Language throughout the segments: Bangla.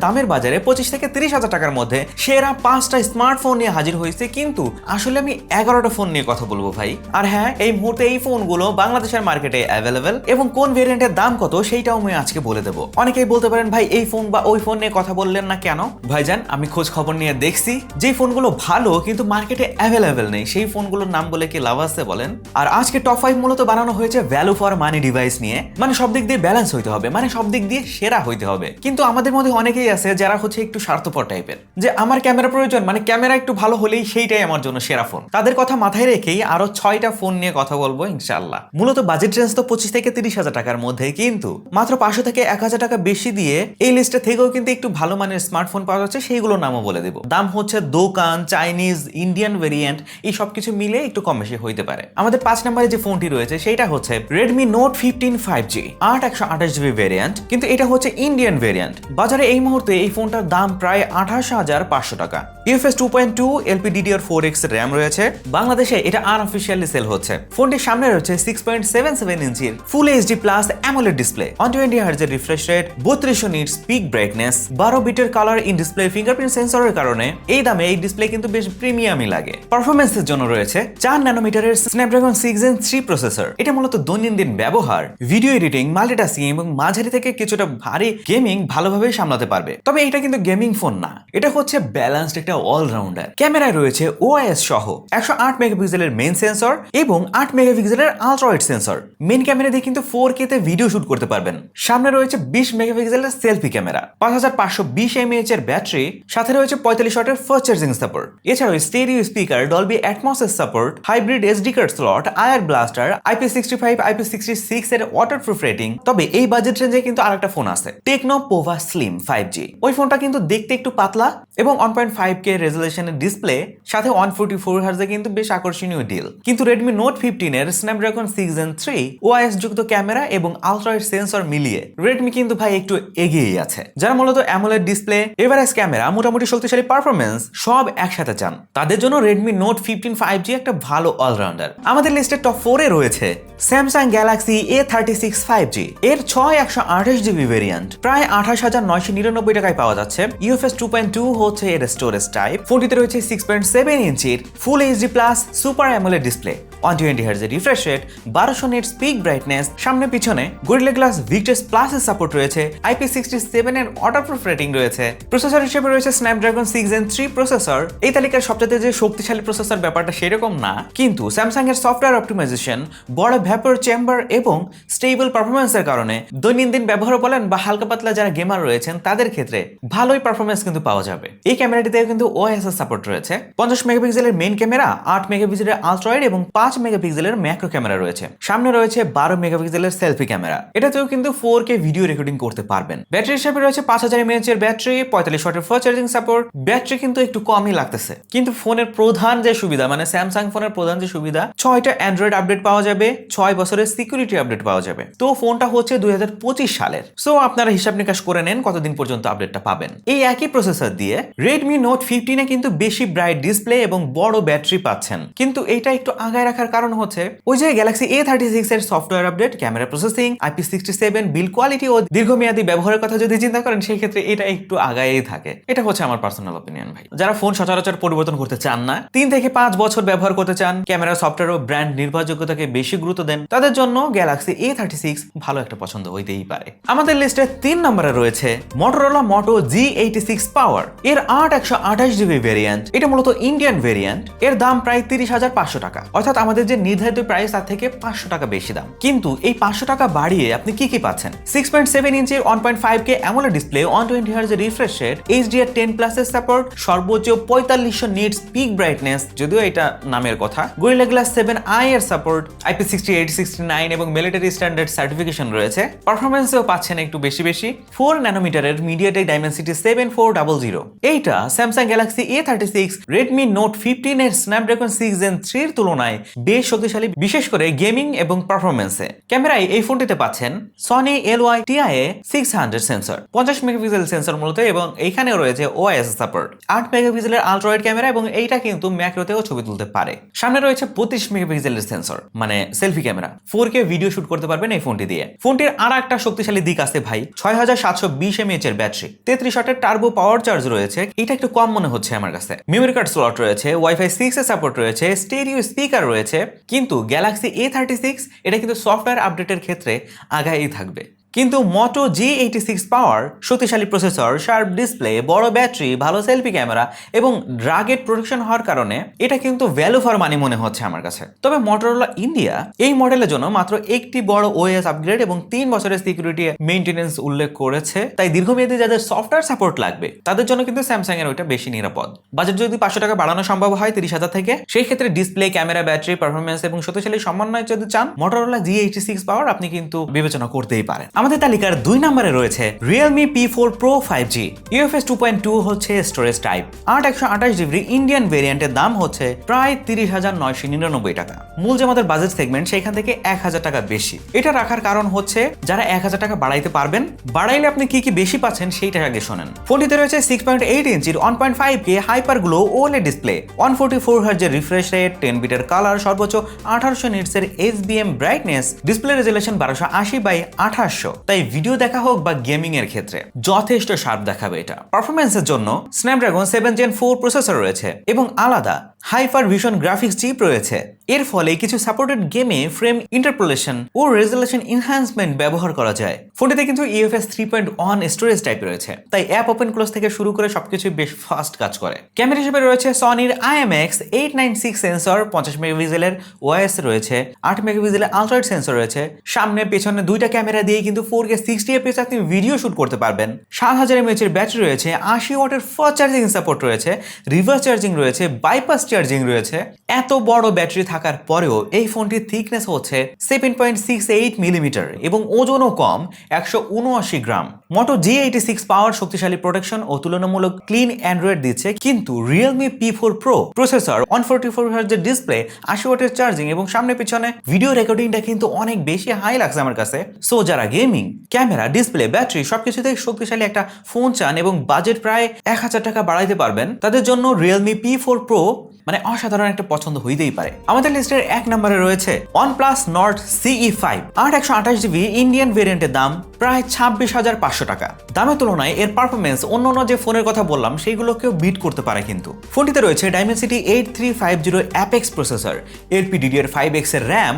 দামের বাজারে 25 থেকে 30,000 টাকার মধ্যে সেরা 5টা স্মার্টফোন নিয়ে হাজির হয়েছে, কিন্তু আসলে আমি 11টা ফোন নিয়ে কথা বলবো ভাই। আর হ্যাঁ, এই মুহূর্তে এই ফোনগুলো বাংলাদেশের মার্কেটে অ্যাভেলেবেল এবং কোন ভেরিয়েন্টের দাম কত সেইটাও আমি আজকে বলে দেবো। অনেকেই বলতে পারেন ভাই এই ফোন বা ওই ফোন নিয়ে কথা বললেন না কেন? ভাইজান, আমি খোঁজ খবর নিয়ে দেখছি যে ফোনগুলো ভালো কিন্তু মার্কেটে অ্যাভেলেবেল নেই, সেই ফোনগুলোর নাম বলে কি লাভ আছে বলেন? আর আজকে টপ 5 মূলত বানানো হয়েছে ভ্যালু ফর মানি ডিভাইস নিয়ে, মানে সব দিক দিয়ে ব্যালেন্স হইতে হবে, মানে সব দিক দিয়ে সেরা হইতে হবে। কিন্তু আমাদের মধ্যে অনেকেই আছে যারা হচ্ছে একটু স্বার্থপর টাইপের, যে আমার ক্যামেরা প্রয়োজন, মানে ক্যামেরা একটু ভালো হলেই সেইটাই আমার জন্য সেরা ফোন। তাদের কথা মাথায় রেখেই আরো 6টা ফোন নিয়ে কথা বলবো ইনশাআল্লাহ। মূলত বাজেট রেঞ্জ তো 25 থেকে 30,000 টাকার মধ্যে, কিন্তু মাত্র 500 থেকে 1,000 টাকা বেশি দিয়ে এই লিস্টে থেকেও কিন্তু একটু ভালো মানের স্মার্টফোন পাওয়া যাচ্ছে, সেইগুলোর নামও বলে দেবো। দাম হচ্ছে দোকান, চাইনিজ, ইন্ডিয়ান ভেরিয়েন্ট, এই সবকিছু মিলে একটু কম বেশি হইতে পারে। আমাদের 5 নম্বরে যে ফোনটি রয়েছে সেটা হচ্ছে Redmi Note 15 5G 8/128GB variant, কিন্তু এটা হচ্ছে ইন্ডিয়ান ভেরিয়েন্ট। বাজারে এই মুহূর্তে এই ফোনটার দাম প্রায় 28,500 টাকা। UFS 2.2 LPDDR4X র্যাম রয়েছে। বাংলাদেশে এটা আনঅফিশিয়ালি সেল হচ্ছে। ফোনটির সামনে রয়েছে 6.77 ইঞ্চির full HD plus AMOLED display, 120 হার্জের refresh rate, 3200 nits peak brightness, 12 বিটের কালার ইন ডিসপ্লে ফিঙ্গারপ্রিন্ট সেন্সরের কারণে এই দামে এই ডিসপ্লে কিন্তু বেশ প্রিমিয়ামই লাগে। পারফরম্যান্সের জন্য রয়েছে 4 ন্যানোমিটারের স্ন্যাপড্রাগন 6 Gen 3 প্রসেসর। এটা মূলত দৈনন্দিন ব্যবহার, ভিডিও এডিটিং, মাল্টিটাস্কিং এবং মাঝারি থেকে কিছুটা ভারী গেমিং ভালোভাবে সামলাতে পারবে। তবে এটা কিন্তু গেমিং ফোন না, এটা হচ্ছে ব্যালেন্সড একটা অলরাউন্ডার। ক্যামেরায় রয়েছে OIS সহ 108 মেগাপিক্সেলের মেইন সেন্সর এবং 8 মেগাপিক্সেলের ultra wide sensor. Main camera দিয়ে কিন্তু 4K তে ভিডিও শুট করতে পারবেন। সামনে রয়েছে 20 মেগাপিক্সেলের সেলফি ক্যামেরা, 5520 mAh এর ব্যাটারি, সাথে রয়েছে 45 ওয়াটের ফাস্ট চার্জিং সাপোর্ট। এছাড়াও স্টেরিও স্পিকার, ডলবি অ্যাটমস এর support, hybrid SD card slot, IR blaster, IP65 IP66 এর ওয়াটারপ্রুফ রেটিং। তবে এই বাজেট রেঞ্জে কিন্তু আরেকটা ফোন আছে, টেকনো পোভা স্লিম 5G। ওই ফোনটা কিন্তু দেখতে একটু পাতলা এবং 1.5K রেজোলিউশনের ডিসপ্লে, সাথে 144 হার্জে কিন্তু বেশ আকর্ষণীয় ডিল। কিন্তু Redmi Note 15 এর স্ন্যাপড্রাগন 6 Gen 3 OIS যুক্ত ক্যামেরা এবং আলট্রা ওয়াইড সেন্সর মিলিয়ে Redmi কিন্তু ভাই একটু এগিয়েই আছে। যারা মূলত অ্যামোলেড ডিসপ্লে, এভারেজ ক্যামেরা, মোটামুটি শক্তিশালী পারফরম্যান্স সব একসাথে চান, তাদের জন্য Redmi Note 15 5G একটা ভালো অলরাউন্ডার। আমাদের লিস্টে টপ 4 এ রয়েছে Samsung Galaxy A36 5G। এর 6/128GB ভেরিয়েন্ট প্রায় 28,999 টাকায় পাওয়া যাচ্ছে। UFS 2.2 হচ্ছে এর স্টোরেজ টাইপ। ফোনটিতে রয়েছে 6.7 ইঞ্চির full HD plus super AMOLED display, 120 হার্জের refresh rate, 1200 nits peak brightness, সামনে পিছনে Gorilla Glass Victus Plus এর সাপোর্ট রয়েছে, IP67 এর ওয়াটারপ্রুফ রেটিং রয়েছে। প্রসেসর হিসেবে রয়েছে Snapdragon 6 Gen 3 প্রসেসর। এই তালিকার সবচেয়ে যে শক্তিশালী প্রসেসর ব্যাপারটা সেরকম না, কিন্তু স্যামসাং এর সফটওয়্যার অপটিমাইজেশন, বড় ভ্যাপর চেম্বার এবং স্টেবল পারফরম্যান্সের কারণে দৈনন্দিন ব্যবহার বলেন বা হালকা পাতলা যারা গেমার রয়েছেন তাদের ক্ষেত্রে ভালোই পারফরম্যান্স কিন্তু পাওয়া যাবে। এই ক্যামেরাটিতেও কিন্তু OIS এর সাপোর্ট রয়েছে। 50 মেগাপিক্সেলের মেইন ক্যামেরা, 8 মেগাপিক্সেলের আলট্রা ওয়াইড এবং 5 মেগাপিক্সেলের ম্যাক্রো ক্যামেরা রয়েছে। সামনে রয়েছে 12 মেগাপিক্সেলের সেলফি ক্যামেরা। এটাতেও কিন্তু 4K ভিডিও রেকর্ডিং করতে পারবেন। ব্যাটারি হিসেবে রয়েছে 5000 mAh এর ব্যাটারি, 45 ওয়াটের ফাস্ট চার্জিং সাপোর্ট। ব্যাটারি কিন্তু একটু কমই লাগতেছে, কিন্তু ফোনের প্রধান যে সুবিধা, মানে স্যামসাং ফোনের প্রধান যে সুবিধা, 6টা অ্যান্ড্রয়েড আপডেট পাওয়া যাবে, 6 বছরের সিকিউরিটি আপডেট পাওয়া যাবে। তো ফোনটা হচ্ছে 2025 সালের। সো আপনারা হিসাব নিকাশ করে নেন কতদিন পর্যন্ত আপডেটটা পাবেন। এই একই প্রসেসর দিয়ে Redmi Note 15 এ কিন্তু বেশি ব্রাইট ডিসপ্লে এবং বড় ব্যাটারি পাচ্ছেন, কিন্তু এটা একটু আগায় রাখার কারণ হচ্ছে ওই যে Galaxy A36 এর software update, camera processing, IP67, build quality ও দীর্ঘমেয়াদী ব্যবহারের কথা যদি চিন্তা করেন সেই ক্ষেত্রে এটা একটু আগায়েই থাকে। এটা হচ্ছে আমার পার্সোনাল অপিনিয়ন ভাই। যারা ফোন সচরাচর পরিবর্তন করতে চান না, 3 থেকে 5 বছর ব্যবহার করতে চান, ক্যামেরা, সফটওয়্যার ও ব্র্যান্ড নির্ভরযোগ্যতাকে বেশি গুরুত্ব দেন, তাদের জন্য Galaxy A36 ভালো একটা পছন্দ হইতেই পারে। আমাদের লিস্টে 3 নম্বরে রয়েছে Motorola Moto G86 Power। এর 8/128GB ভেরিয়েন্ট, এটা মূলত ইন্ডিয়ান ভেরিয়েন্ট। এর দাম প্রায় 30,500 টাকা, অর্থাৎ আমাদের যে নির্ধারিত প্রাইস তার থেকে 500 টাকা বেশি দাম। কিন্তু এই 500 টাকা বাড়িয়ে আপনি কি কি পাচ্ছেন? 6.7 ইঞ্চির 1.5K AMOLED ডিসপ্লে, 120 হার্জের রিফ্রেশ রেট, HDR10+ এর সাপোর্ট, সর্বোচ্চ 4500 নিটস পিক ব্রাইটনেস, যদিও এটা নামের কথা, Gorilla Glass 7i এর সাপোর্ট, IP68, 69 এবং মিলিটারি স্ট্যান্ডার্ড সার্টিফিকেশন রয়েছে। পারফরম্যান্সেও পাচ্ছেন একটু বেশি। 4 ন্যানোমিটারের MediaTek Dimensity 7400। এইটা Samsung Galaxy A36 Redmi Note 15 এর Snapdragon 6 Gen 3 এর তুলনায় বেশ শক্তিশালী, বিশেষ করে গেমিং এবং পারফরমেন্সে। ক্যামেরায় এই ফোনটিতে পাচ্ছেন Sony LY-TIA 600 sensor, 50 megapixel sensor মূলত, এবং এইখানেও রয়েছে OIS সাপোর্ট, 8 মেগাপিক্সেলের আলট্রা ওয়াইড ক্যামেরা, এবং এইটা কিন্তু ম্যাক্রোতেও ছবি তুলতে পারে। সামনে রয়েছে 32 মেগাপিক্সেলের সেন্সর, মানে selfie camera, 4K video shoot করতে পারবেন এই ফোনটি দিয়ে। ফোনটির আর একটা শক্তিশালী দিক আছে ভাই, 6720 mAh এর ব্যাটারি, 33 ওয়াটের টার্বো পাওয়ার চার্জ রয়েছে, এটা একটু কম মনে হচ্ছে আমার কাছে। মেমোরি কার্ড স্লট রয়েছে, ওয়াইফাই 6 এর সাপোর্ট রয়েছে, স্টেরিও স্পিকার রয়েছে, কিন্তু গ্যালাক্সি A36 এটা কিন্তু সফটওয়্যার আপডেটের ক্ষেত্রে আগাই থাকবে। কিন্তু মোটো G86 পাওয়ার, শক্তিশালী প্রসেসর, শার্প ডিসপ্লে, বড় ব্যাটারি, ভালো সেলফি ক্যামেরা এবং রাগেড প্রোটেকশন হওয়ার কারণে এটা কিন্তু ভ্যালু ফর মানি মনে হচ্ছে আমার কাছে। তবে মোটরোলা ইন্ডিয়া এই মডেলের জন্য মাত্র একটি বড় OS আপগ্রেড এবং 3 বছরের সিকিউরিটি মেইনটেনেন্স উল্লেখ করেছে, তাই দীর্ঘমেয়াদী যাদের সফটওয়্যার সাপোর্ট লাগবে তাদের জন্য কিন্তু স্যামসাং এর ওইটা বেশি নিরাপদ। বাজেট যদি 500 টাকা বাড়ানো সম্ভব হয় 30,000 থেকে, সেই ক্ষেত্রে ডিসপ্লে, ক্যামেরা, ব্যাটারি, পারফরমেন্স এবং শক্তিশালী সমন্বয় যদি চান, মোটরোলা G86 পাওয়ার আপনি কিন্তু বিবেচনা করতেই পারেন। আমাদের তালিকার 2 নম্বরে রয়েছে Realme P4 Pro 5G। UFS 2.2 হচ্ছে স্টোরেজ টাইপ, 8/128GB ইন্ডিয়ান ভেরিয়েন্টের দাম হচ্ছে প্রায় 30,999 টাকা। মূল যে আমাদের বাজেট সেগমেন্ট সেখান থেকে 1000 টাকা বেশি। এটা রাখার কারণ হচ্ছে যারা 1000 টাকা বাড়াইতে পারবেন, বাড়াইলে আপনি কি কি বেশি পাচ্ছেন সেইটা আগে শোনেন। ফোনটিতে রয়েছে 6.8 ইঞ্চির 1.5K hyper glow OLED display, 144 hertz refresh rate, 10 বিটের কালার, সর্বোচ্চ 1800 নিটসের SBM brightness, display resolution 1280x1800, তাই ভিডিও দেখা হোক বা গেমিং এর ক্ষেত্রে যথেষ্ট শার্প দেখাবে এটা। পারফরম্যান্সের জন্য স্ন্যাপড্রাগন 7 Gen 4 প্রসেসর রয়েছে এবং আলাদা হাইপার ভিশন গ্রাফিক্স চিপ রয়েছে। এর ফলে কিছু সাপোর্টেড গেমে ফ্রেম ইন্টারপোলেশন ও রেজোলিউশন এনহ্যান্সমেন্ট ব্যবহার করা যায়। ফোনটিতে কিন্তু UFS 3.1 স্টোরেজ টাইপ রয়েছে, তাই অ্যাপ ওপেন ক্লোজ থেকে শুরু করে সবকিছু বেশ ফাস্ট কাজ করে। ক্যামেরা হিসেবে রয়েছে সনির IMX896 সেন্সর, 50 মেগাপিক্সেলের OIS রয়েছে, 8 মেগাপিক্সেলের আলট্রা ওয়াইড সেন্সর রয়েছে। সামনে পেছনে দুইটা ক্যামেরা দিয়ে কিন্তু 4K 60fps আপনি ভিডিও শুট করতে পারবেন। 7000 mAh এর ব্যাটারি রয়েছে, 80 ওয়াটের ফাস্ট চার্জিং সাপোর্ট রয়েছে, রিভার্স চার্জিং রয়েছে, বাইপাস চার্জিং রয়েছে। এত বড় ব্যাটারি থাকার পরেও এই ফোনটির থিকনেস হচ্ছে 7.68 মিলিমিটার এবং ওজনও কম, 179 গ্রাম। মোটো G86 পাওয়ার, শক্তিশালী প্রোটেকশন ও তুলনামূলক ক্লিন অ্যান্ড্রয়েড দিচ্ছে, কিন্তু Realme P4 Pro প্রসেসর, 144 হার্জের ডিসপ্লে, 80 ওয়াটের চার্জিং এবং সামনে পিছনে ভিডিও রেকর্ডিংটা কিন্তু অনেক বেশি হাই লাগছে আমার কাছে। সো যারা গেমিং, ক্যামেরা, ডিসপ্লে, ব্যাটারি সবকিছুতে শক্তিশালী একটা ফোন চান এবং বাজেট প্রায় 1000 টাকা বাড়াইতে পারবেন, তাদের জন্য Realme P4 Pro মানে অসাধারণ একটা পছন্দ হইতেই পারে। আমাদের লিস্টের 1 নম্বরে রয়েছে OnePlus Nord CE5, 8/128GB Indian ভেরিয়েন্টের দাম প্রায় 26,500 টাকা। দামের তুলনায় এর পারফরমেন্স অন্যান্য যে ফোনের কথা বললাম সেইগুলোকেও বিট করতে পারে। কিন্তু ফোনটিতে রয়েছে Dimensity 8350 Apex প্রসেসর, LPDDR5X এর RAM,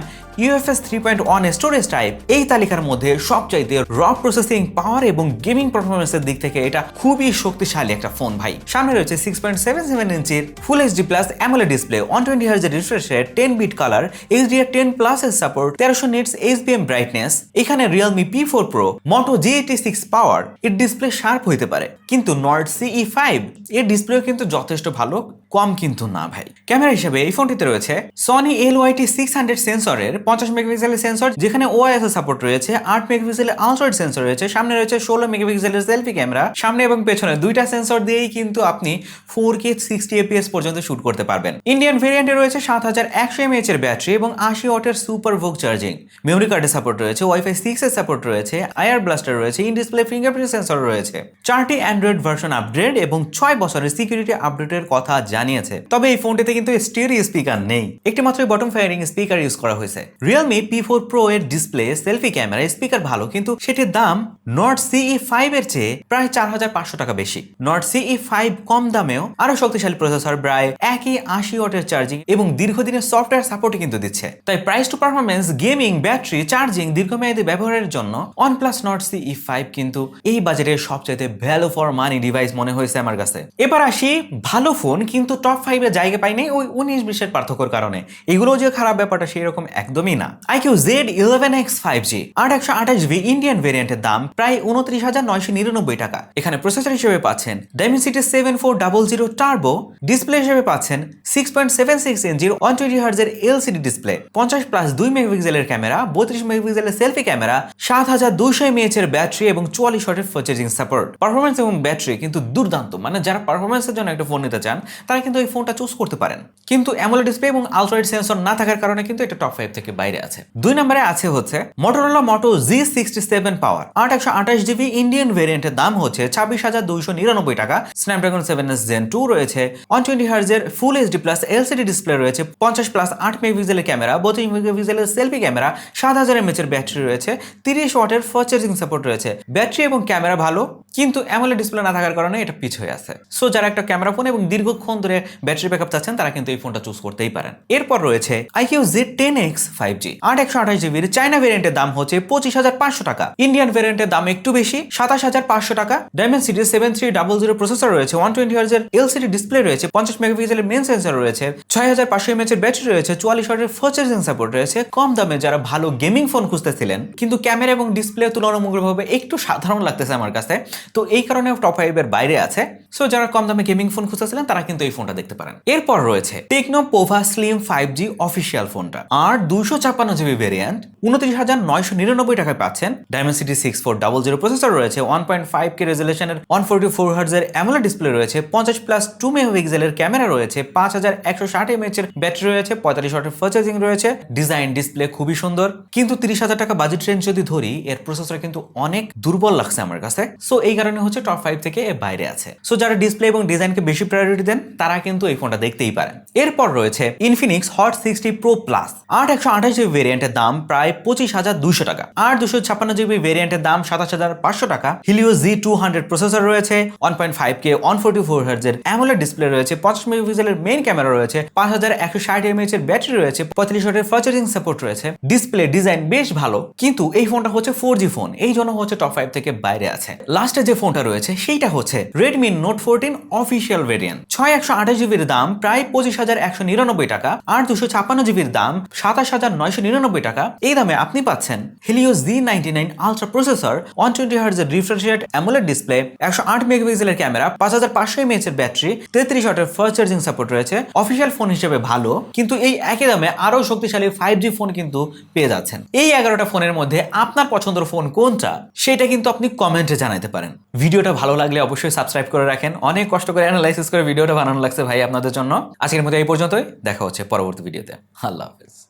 UFS 3.1 স্টোরেজ টাইপ। এই তালিকার মধ্যে সবচাইতে র প্রসেসিং পাওয়ার এবং গেমিং পারফরমেন্সের দিক থেকে এটা খুবই শক্তিশালী একটা ফোন ভাই। সামনে রয়েছে 6.77 ইঞ্চির full HD plus AMOLED display, 120 hertz refresh rate, 10 bit colour, HDR10+ এর সাপোর্ট, 1300 নিটস SBM ব্রাইটনেস। এখানে Realme P4 Pro Moto G86 power, এর ডিসপ্লে শার্প হইতে পারে, কিন্তু Nord CE5 এর ডিসপ্লেও কিন্তু যথেষ্ট ভালো, কম কিন্তু না ভাই। ক্যামেরা হিসেবে এই ফোনটিতে রয়েছে Sony LYT600 সেন্সরের 50 মেগাপিক্সেলের সেন্সর, যেখানে OIS সাপোর্ট রয়েছে, 8 মেগাপিক্সেলের আলট্রা ওয়াইড সেন্সর রয়েছে, সামনে রয়েছে 16 মেগাপিক্সেলের সেলফি ক্যামেরা। সামনে এবং পেছনে দুইটা সেন্সর দিয়েই কিন্তু আপনি 4K 60fps পর্যন্ত শুট করতে পারবেন। ইন্ডিয়ান ভেরিয়েন্টে রয়েছে 7100 mAh এর ব্যাটারি এবং 80 ওয়াটের সুপার ভোগ চার্জিং। মেমোরি কার্ডের সাপোর্ট রয়েছে, ওয়াইফাই 6 এর সাপোর্ট রয়েছে, IR ব্লাস্টার রয়েছে, ইন ডিসপ্লে ফিঙ্গারপ্রিন্ট সেন্সর রয়েছে। 4টি অ্যান্ড্রয়েড ভার্সন আপগ্রেড এবং 6 বছরের সিকিউরিটি আপডেটের কথা জানিয়েছে। তবে এই ফোনটিতে কিন্তু স্টেরিও স্পিকার নেই, একটি মাত্র বটম ফায়ারিং স্পিকার ইউজ করা হয়েছে। Realme P4 Pro এর ডিসপ্লে, সেলফি ক্যামেরা, স্পিকার ভালো, কিন্তু সেটির দাম Nord CE5 এর চেয়ে প্রায় 4500 টাকা বেশি। Nord CE5 কম দামেও আরো শক্তিশালী প্রসেসর, প্রায় একই 80 ওয়াটের চার্জিং এবং দীর্ঘদিনের সফটওয়্যার সাপোর্টই কিন্তু দিচ্ছে। তাই price to performance, gaming, battery, charging, দীর্ঘমেয়াদী ব্যবহারের জন্য OnePlus Nord CE5 কিন্তু এই বাজেটের সবচেয়ে ভ্যালু ফর মানি ডিভাইস মনে হয়েছে আমার কাছে। এবার আসি ভালো ফোন কিন্তু টপ 5 এ জায়গা পাই নাই ওই 19-20 পার্থক্যর কারণে। এগুলো যে খারাপ ব্যাপারটা সেরকম একদমই না। iQOO Z11X 5G, 8/128GB Indian ভেরিয়েন্টের দাম প্রায় 29,999 টাকা। এখানে প্রসেসর হিসেবে পাচ্ছেন Dimensity 7400 টার্বো, ডিসপ্লে হিসেবে পাচ্ছেন 6.76 ইঞ্চির 120 হার্জের LCD ডিসপ্লে, 50+2 মেগাপিক্সেলের ক্যামেরা, 32 মেগাপিক্সেলের সেলফি ক্যামেরা, 7200 mAh এর ব্যাটারি এবং 44 ওয়াটের ফাস্ট চার্জিং সাপোর্ট। পারফরমেন্স এবং ব্যাটারি কিন্তু দুর্দান্ত, মানে যারা পারফরমেন্সের জন্য একটা ফোন নিতে চান তারা কিন্তু এই ফোনটা চুজ করতে পারেন। কিন্তু অ্যামোলেড ডিসপ্লে এবং আলট্রাওয়াইড সেন্সর না থাকার কারণে কিন্তু এটা টপ 5 থেকে বাইরে আছে। 2 নম্বরে আছে হচ্ছে Motorola Moto Z67 পাওয়ার 828GB ইন্ডিয়ান ভেরিয়েন্টের দাম হচ্ছে 26,299 টাকা। স্ন্যাপড্রাগন 7S Gen 2 রয়েছে, 120 হার্জের full HD plus LCD display রয়েছে, 50+ 8 মেগাপিক্সেলের ক্যামেরা, 32 মেগাপিক্সেলের সেলফি ক্যামেরা, 7000 mAh এর ব্যাটারি রয়েছে, 30 ওয়াটের ফাস্ট চার্জিং সাপোর্ট রয়েছে। ব্যাটারি এবং ক্যামেরা ভালো, কিন্তু অ্যামোলেড ডিসপ্লে না থাকার কারণে এটা পিছ হয়ে আছে। সো যারা একটা ক্যামেরা ফোন এবং দীর্ঘক্ষণ ধরে ব্যাটারি ব্যাকআপ চাচ্ছেন তারা কিন্তু এই ফোনটা চুজ করতেই পারেন। এরপর রয়েছে IQ Z10X 5G 828GB চাইনা ভেরিয়েন্টের দাম হচ্ছে 25,500 টাকা। ইন্ডিয়ান ভেরিয়েন্টের দাম একটু বেশি 27,500 টাকা। Dimensity 7300 প্রসেসর রয়েছে, 120 হার্জের এলসিডি ডিসপ্লে রয়েছে, 50 মেগাপিক্সেলের মেইন সেন্সর রয়েছে, 6500 mAh এর ব্যাটারি রয়েছে, 44 ওয়াটের ফাস্ট চার্জিং সাপোর্ট রয়েছে। কম দামে যারা ভালো গেমিং ফোন খুঁজতেছিলেন কিন্তু ক্যামেরা এবং ডিসপ্লে তুলনামূলকভাবে একটু সাধারণ লাগতেছে আমার কাছে, তো এই কারণে টপ 5 এর বাইরে আছে। সো যারা কম দামে গেমিং ফোন খুঁজতেছিলেন তারা কিন্তু এই ফোনটা দেখতে পারেন। এরপর রয়েছে techno Pova slim 5G official ফোনটা, আর 256GB ভেরিয়েন্ট 29,999 টাকায় পাচ্ছেন। Dimensity 6400 প্রসেসর রয়েছে, 1.5K রেজোলিউশনের 144 হার্জের অ্যামোলেড ডিসপ্লে রয়েছে, 50+2 মেগাপিক্সেলের ক্যামেরা রয়েছে, 5160 mAh এর ব্যাটারি রয়েছে, 45 ওয়াটের ফাস্ট চার্জিং রয়েছে। ডিজাইন ডিসপ্লে খুবই সুন্দর, কিন্তু 30,000 টাকা বাজেট রেঞ্জ যদি ধরি এর প্রসেসর কিন্তু অনেক দুর্বল লাগছে আমার কাছে। সো এই কারণে হচ্ছে টপ 5 থেকে এর বাইরে আছে। সো যারা ডিসপ্লে এবং ডিজাইনকে বেশি প্রায়োরিটি দেন তারা কিন্তু এই ফোনটা দেখতেই পারেন। এরপর রয়েছে Infinix hot 60 Pro Plus 828GB ভেরিয়েন্টের দাম প্রায় 25,200 টাকা, আর 256GB ভেরিয়েন্টের দাম 27,500 টাকা। হিলিও Z200 প্রসেসর রয়েছে, 1.5K 144 হার্জের অ্যামোলেড ডিসপ্লে রয়েছে, 50 মেগাপিক্সেলের মেইন ক্যামেরা রয়েছে, 5160 mAh এর ব্যাটারি রয়েছে, 45 ওয়াটের ফাস্ট চার্জিং সাপোর্ট রয়েছে। ডিসপ্লে ডিজাইন বেশ ভালো, কিন্তু এই ফোনটা হচ্ছে 4G ফোন, এই জন্য হচ্ছে টপ 5 থেকে বাইরে আছে। লাস্টে যে ফোনটা রয়েছে সেইটা হচ্ছে Redmi Note 14 অফিসিয়াল ভেরিয়েন্ট, 628GBর দাম প্রায় 25,199 টাকা, আর 256GBর দাম 27,999 টাকা। এই দামে আপনি পাচ্ছেন Helio Z99 আলট্রা প্রসেসর, 120 হার্জের রিফ্রেশ রেট অ্যামোলেড ডিসপ্লে, 108 মেগাপিক্সেলের ক্যামেরা, 5500 mAh এর ব্যাটারি, 33 ওয়াটের ফাস্ট চার্জিং সাপোর্ট রয়েছে। অফিসিয়াল ফোন হিসেবে ভালো, কিন্তু এই একই দামে আরো শক্তিশালী 5G ফোন কিন্তু পেয়ে যাচ্ছেন। এই 11টা ফোনের মধ্যে আপনার পছন্দের ফোন কোনটা সেটা কিন্তু আপনি কমেন্টে জানাতে পারেন। ভিডিওটা ভালো লাগলে অবশ্যই সাবস্ক্রাইব করে রাখেন, অনেক কষ্ট করে অ্যানালাইসিস করে ভিডিওটা বানানো লাগছে ভাই আপনাদের জন্য। আজকের মতো এই পর্যন্তই, দেখা হচ্ছে পরবর্তী ভিডিওতে। আল্লাহ হাফেজ।